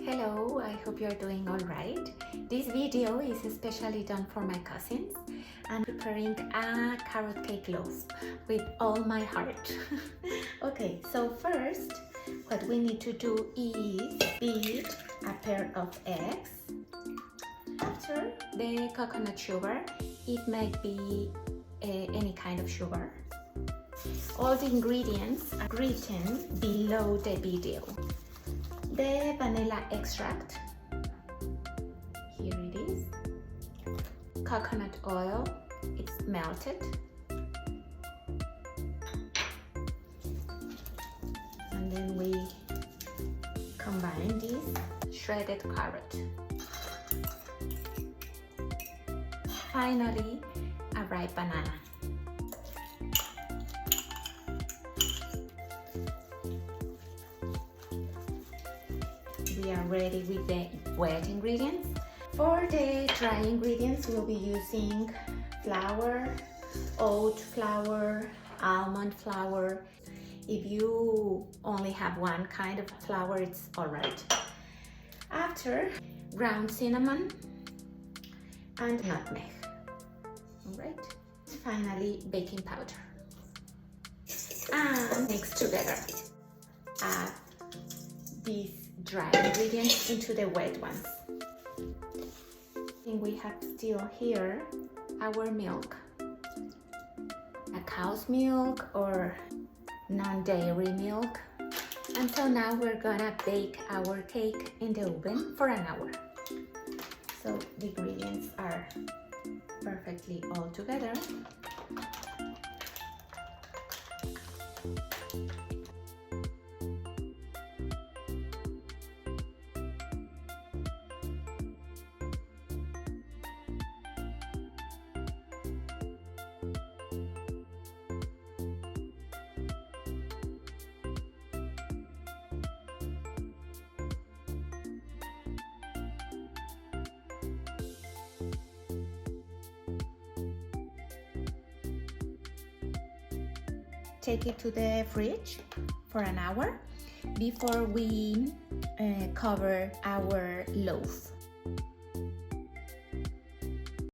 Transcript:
Hello, I hope you're doing all right. This video is especially done for my cousins. I'm preparing a carrot cake loaf with all my heart. Okay, so first what we need to do is beat a pair of eggs. After the coconut sugar, it might be any kind of sugar. All the ingredients are written below the video. The vanilla extract, here it is. Coconut oil, it's melted. And then we combine this shredded carrot. Finally, a ripe banana. We are ready with the wet ingredients. For the dry ingredients, we'll be using flour, oat flour, almond flour. If you only have one kind of flour, it's all right. After, ground cinnamon and nutmeg. All right. Finally, baking powder. And mix together. Add these dry ingredients into the wet ones. And we have still here our milk, a cow's milk or non-dairy milk. And so now we're gonna bake our cake in the oven for an hour. So the ingredients are perfectly all together. Take it to the fridge for an hour before we cover our loaf.